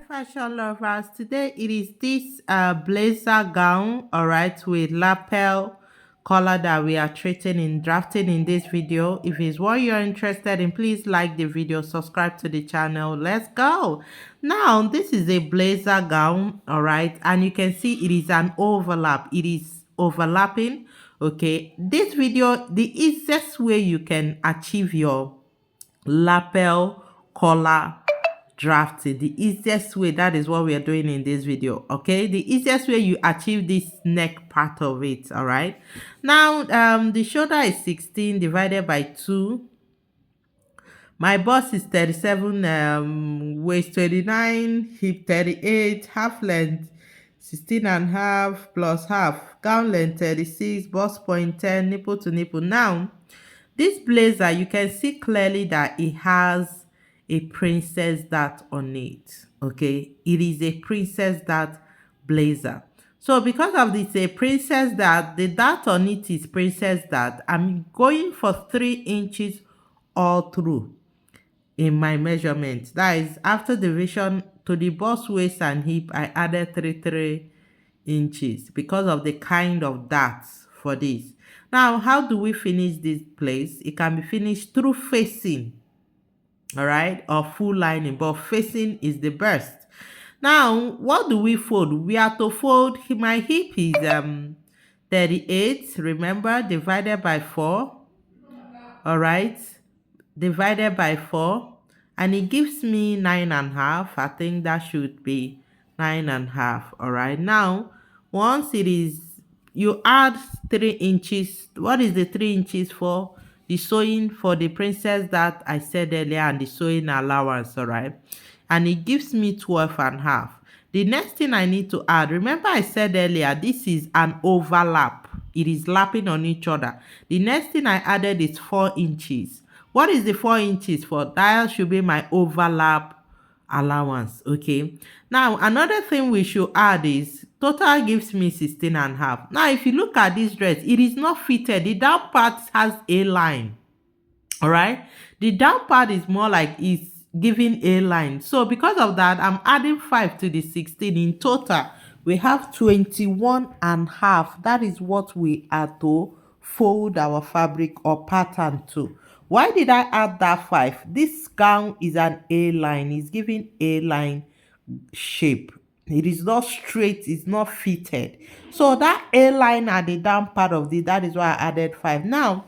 Fashion lovers, today it is this blazer gown, all right, with lapel collar that we are treating in drafting in this video. If it's what you're interested in, please like the video, subscribe to the channel. Let's go. Now this is a blazer gown, all right, and you can see it is an overlap. It is overlapping. Okay, this video, the easiest way you can achieve your lapel collar drafting, the easiest way, that is what we are doing in this video. Okay, the easiest way you achieve this neck part of it. All right, now the shoulder is 16 divided by 2. My bust is 37, waist 29, hip 38, half length 16 and half plus half, gown length 36, bust point 10, nipple to nipple. Now this blazer, you can see clearly that it has a princess dart on it. Okay, it is a princess dart blazer. So because of this a princess dart, the dart on it is princess dart. I'm going for 3 inches all through in my measurement. That is, after division to the bust, waist and hip, I added 3 inches because of the kind of darts for this. Now, how do we finish this place? It can be finished through facing, all right, or full lining, but facing is the best. Now, what do we fold? We are to fold, my hip is 38, remember, divided by 4, all right, divided by 4, and it gives me 9.5. I think that should be 9.5. All right, now once it is, you add 3 inches. What is the 3 inches for? The sewing for the princess that I said earlier and the sewing allowance. All right, and it gives me 12.5. The next thing I need to add, remember I said earlier, this is an overlap. It is lapping on each other. The next thing I added is 4 inches. What is the 4 inches for? That should be my overlap allowance. Okay. Now, another thing we should add is total gives me 16.5. Now, if you look at this dress, it is not fitted. The down part has a line. All right. The down part is more like it's giving a line. So because of that, I'm adding 5 to the 16. In total, we have 21.5. That is what we are to fold our fabric or pattern to. Why did I add that 5? This gown is an A-line. It's giving A-line shape. It is not straight. It's not fitted. So that A-line at the down part of it, that is why I added 5. Now,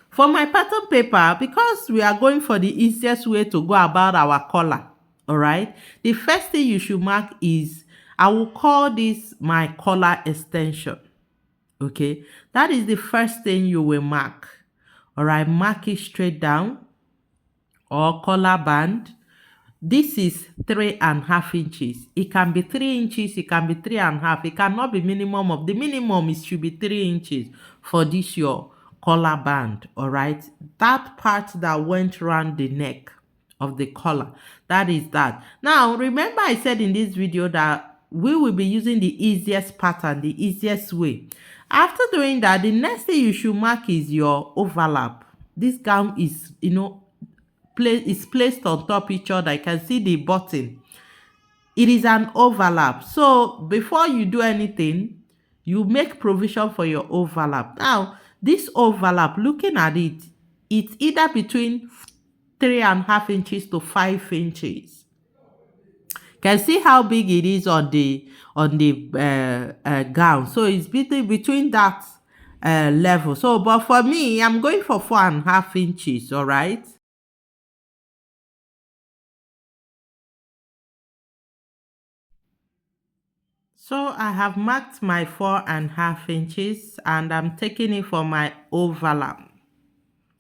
for my pattern paper, because we are going for the easiest way to go about our collar, all right, the first thing you should mark is, I will call this my collar extension. Okay, that is the first thing you will mark. All right, mark it straight down, or collar band. This is 3.5 inches. It can be 3 inches, it can be 3.5. It cannot be minimum of, the minimum is should be 3 inches for this your collar band. All right, that part that went around the neck of the collar, that is that. Now remember I said in this video that we will be using the easiest pattern, the easiest way. After doing that, the next thing you should mark is your overlap. This gown is, is placed on top each other. You can see the button. It is an overlap. So before you do anything, you make provision for your overlap. Now, this overlap, looking at it, it's either between 3.5 inches to 5 inches. Can see how big it is on the gown. So it's between that level. So, but for me, I'm going for 4.5 inches. All right. So I have marked my 4.5 inches, and I'm taking it for my overlap.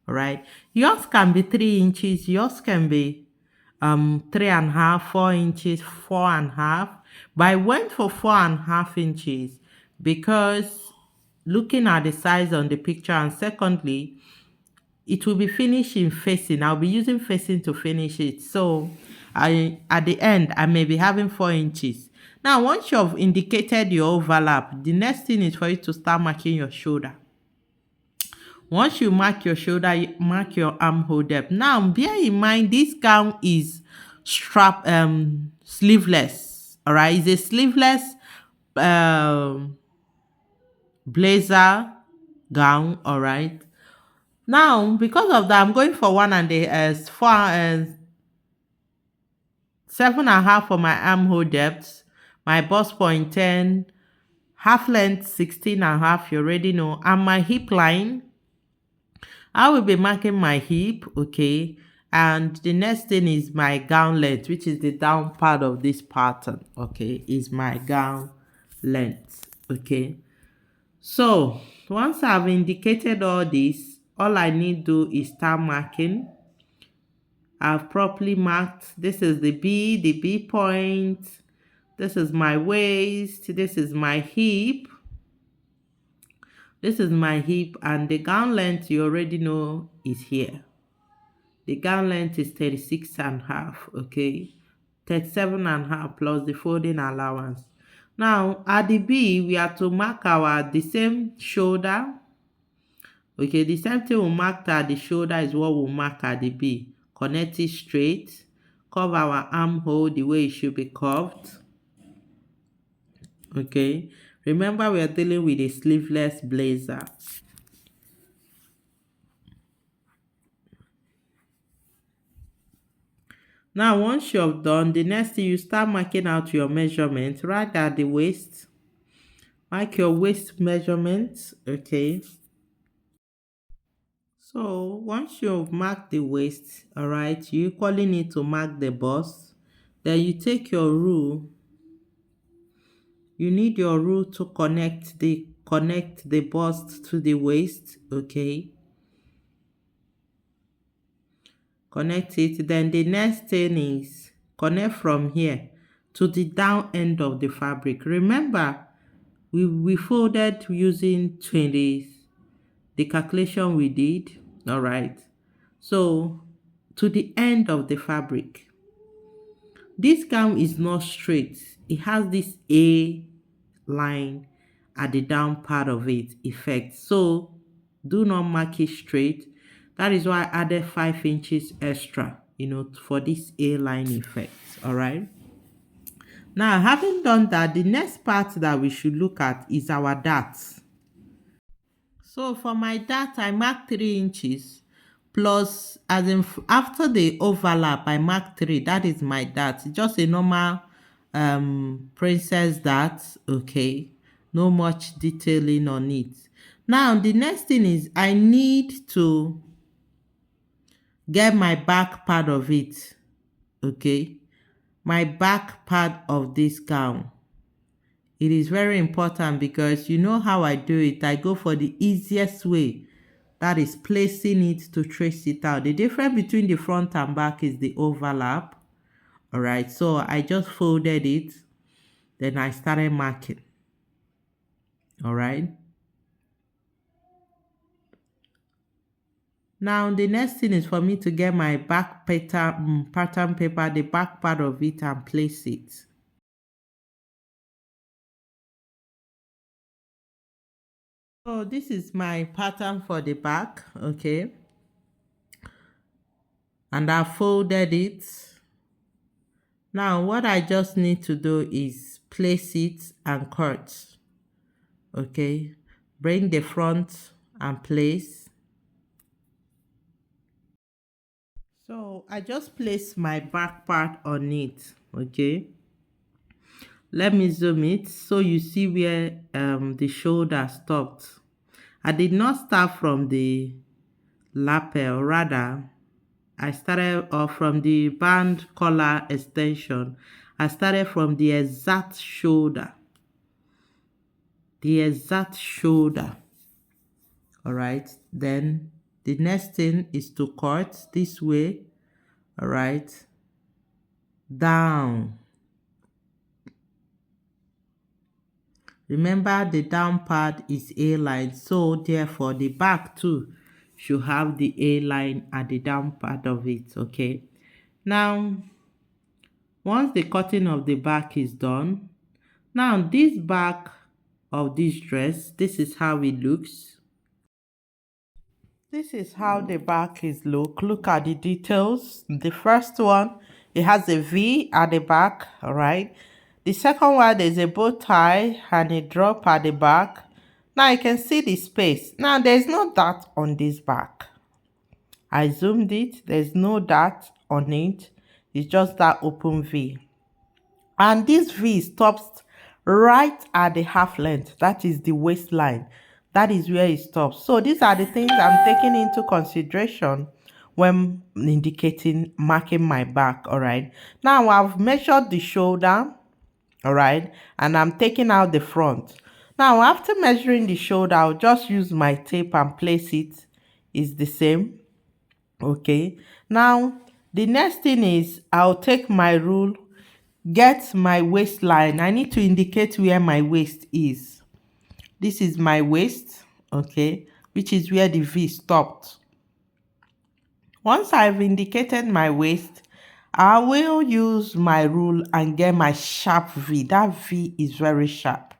All right. Yours can be 3 inches. Yours can be 3.5, 4 inches, 4.5. But I went for 4.5 inches because looking at the size on the picture, and secondly, it will be finished in facing. I'll be using facing to finish it. So at the end, I may be having 4 inches. Now, once you've indicated your overlap, the next thing is for you to start marking your shoulder. Once you mark your shoulder, you mark your armhole depth. Now, bear in mind, this gown is sleeveless. All right, it's a sleeveless um, blazer gown. All right. Now, because of that, I'm going for one and the 7.5 for my armhole depth, my bust point 10, half length 16.5. You already know, and my hip line. I will be marking my hip, okay, and the next thing is my gown length, which is the down part of this pattern, okay, is my gown length, okay. So once I've indicated all this, all I need to do is start marking. I've properly marked. This is the B point. This is my waist. This is my hip. This is my hip, and the gown length you already know is here. The gown length is 36.5, okay? 37.5 plus the folding allowance. Now, at the B, we have to mark the same shoulder. Okay, the same thing we marked at the shoulder is what we'll mark at the B. Connect it straight. Curve our armhole the way it should be curved. Okay, remember we are dealing with a sleeveless blazer. Now, once you've done, the next thing you start marking out your measurement right at the waist. Mark your waist measurement, okay? So, once you've marked the waist, all right, you equally need to mark the bust. Then you take your rule. You need your rule to connect the bust to the waist, okay? Connect it. Then the next thing is connect from here to the down end of the fabric. Remember, we folded using 20, the calculation we did, all right? So to the end of the fabric. This gown is not straight. It has this A line at the down part of it effect. So do not mark it straight. That is why I added 5 inches extra, for this A line effect. All right. Now, having done that, the next part that we should look at is our darts. So for my dart, I marked 3 inches plus, as in after the overlap, I marked 3. That is my dart. It's just a normal princess dart, okay? No much detailing on it. Now, the next thing is I need to get my back part of it, okay? My back part of this gown. It is very important because you know how I do it. I go for the easiest way. That is placing it to trace it out. The difference between the front and back is the overlap. All right, so I just folded it. Then I started marking. All right. Now the next thing is for me to get my back pattern paper, the back part of it, and place it. So this is my pattern for the back, okay? And I folded it. Now what I just need to do is place it and cut, okay? Bring the front and place. So I just place my back part on it, okay? Let me zoom it so you see where the shoulder stopped. I did not start from the lapel, rather I started off from the band collar extension. I started from the exact shoulder. The exact shoulder. All right. Then the next thing is to cut this way. All right. Down. Remember the down part is A-line. So therefore the back too should have the A-line at the down part of it. Okay. Now, once the cutting of the back is done, now this back of this dress, this is how it looks. This is how the back is look. Look at the details. The first one it has a V at the back, all right. The second one, there's a bow tie and a drop at the back. Now you can see the space. Now there's no dot on this back. I zoomed it, there's no dot on it. It's just that open V. And this V stops right at the half length. That is the waistline. That is where it stops. So these are the things I'm taking into consideration when indicating, marking my back, all right. Now I've measured the shoulder, all right, and I'm taking out the front. Now after measuring the shoulder, I'll just use my tape and place it. It's the same, okay. Now the next thing is I'll take my rule, get my waistline. I need to indicate where my waist is. This is my waist, okay, which is where the V stopped. Once I've indicated my waist, I will use my rule and get my sharp V. That V is very sharp.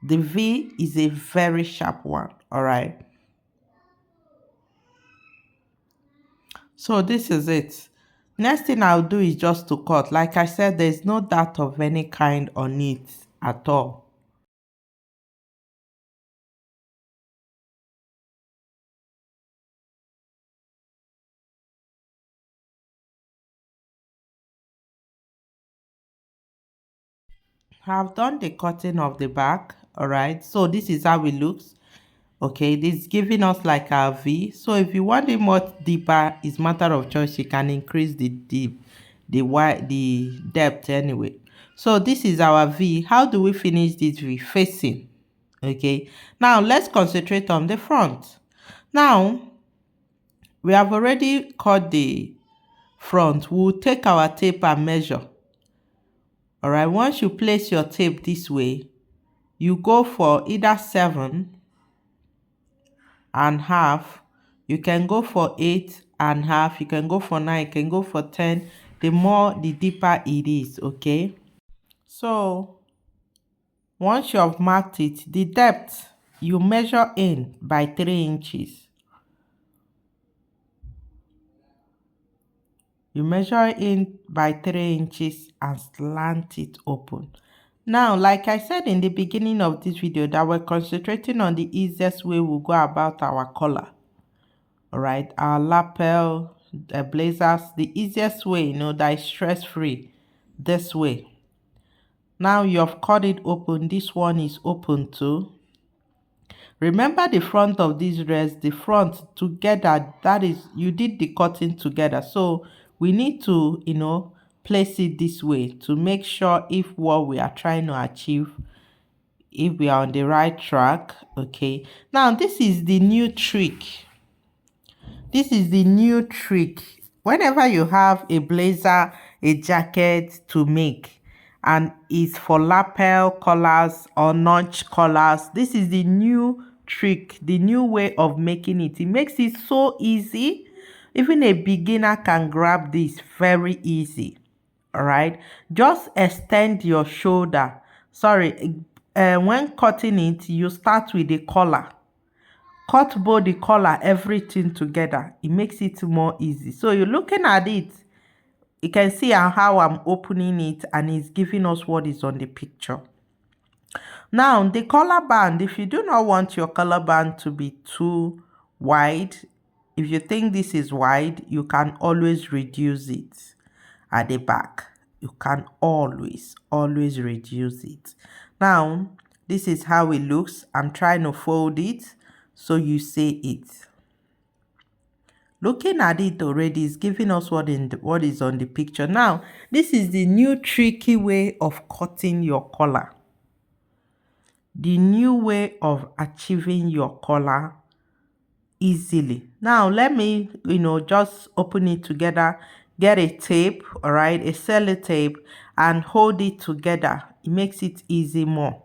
The V is a very sharp one, all right. So this is it. Next thing I'll do is just to cut. Like I said, there's no dot of any kind on it at all. I've done the cutting of the back, all right. So this is how it looks. Okay, this is giving us like a V. So if you want it more deeper, it's matter of choice. You can increase the depth anyway. So this is our V. How do we finish this V? Facing. Okay, now let's concentrate on the front. Now we have already cut the front. We'll take our tape and measure. All right, once you place your tape this way, you go for either 7.5. You can go for 8.5. You can go for 9. You can go for 10. The more, the deeper it is, okay? So once you have marked it, the depth, you measure in by 3 inches. You measure in by 3 inches and slant it open. Now, like I said in the beginning of this video, that we're concentrating on the easiest way we'll go about our collar. All right, our lapel, blazers, the easiest way, that is stress-free, this way. Now you have cut it open. This one is open too. Remember the front of this dress, the front together, that is, you did the cutting together. So we need to, place it this way to make sure if what we are trying to achieve, if we are on the right track, okay. Now this is the new trick. This is the new trick. Whenever you have a blazer, a jacket to make, and it's for lapel collars or notch collars, this is the new trick, the new way of making it. It makes it so easy. Even a beginner can grab this very easy. All right, just extend your shoulder. Sorry, when cutting it, you start with the collar. Cut both the collar, everything together. It makes it more easy. So you're looking at it, you can see how I'm opening it, and it's giving us what is on the picture. Now the collar band, if you do not want your collar band to be too wide, if you think this is wide, you can always reduce it at the back. You can always reduce it. Now this is how it looks. I'm trying to fold it so you see it. Looking at it already is giving us what is on the picture. Now this is the new tricky way of cutting your collar, the new way of achieving your collar easily. Now let me just open it together, get a tape, all right, a sellotape, and hold it together. It makes it easy more.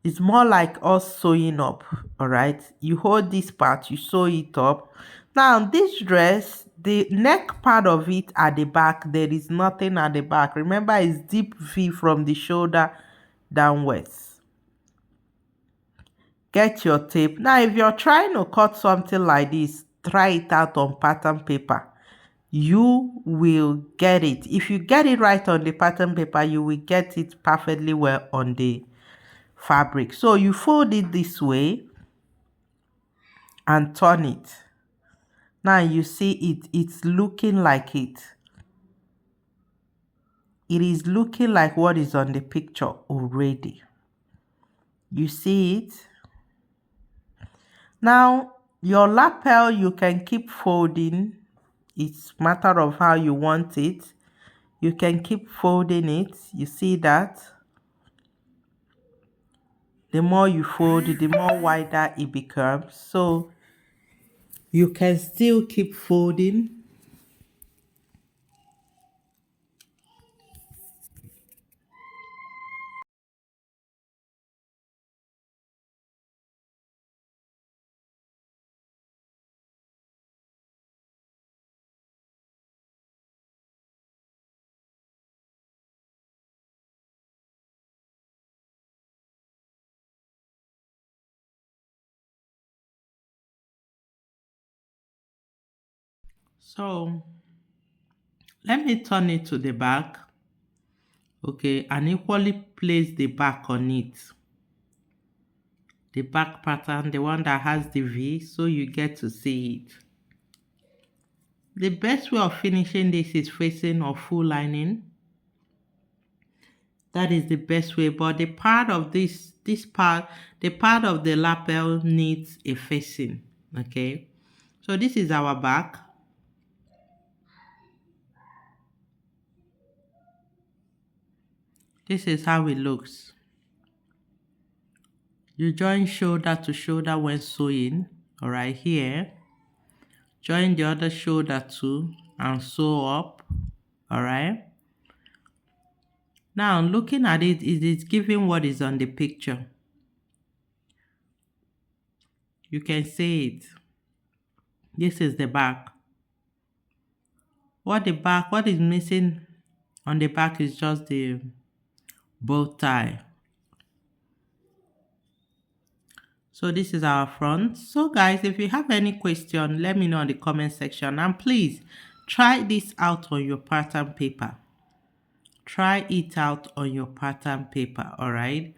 It's more like us sewing up, all right. You hold this part, you sew it up. Now this dress, the neck part of it at the back, there is nothing at the back. Remember, it's deep V from the shoulder downwards. Get your tape. Now if you're trying to cut something like this, try it out on pattern paper. you will get it. If you get it right on the pattern paper, you will get it perfectly well on the fabric. So you fold it this way and turn it. Now you see it's looking like it. It is looking like what is on the picture already. You see it? Now, your lapel, you can keep folding. It's a matter of how you want it. You can keep folding it. You see that? The more you fold it, the more wider it becomes. So, you can still keep folding. So, let me turn it to the back. Okay, and equally place the back on it. The back pattern, the one that has the V, so you get to see it. The best way of finishing this is facing or full lining. That is the best way, but the part of the part of the lapel needs a facing. Okay, so this is our back. This is how it looks. You join shoulder to shoulder when sewing. All right, here. Join the other shoulder too and sew up. All right. Now looking at it, it is giving what is on the picture. You can see it. This is the back. What is missing on the back is just the bow tie. So this is our front. So guys, if you have any question, let me know in the comment section, and please try this out on your pattern paper. Try it out on your pattern paper. All right,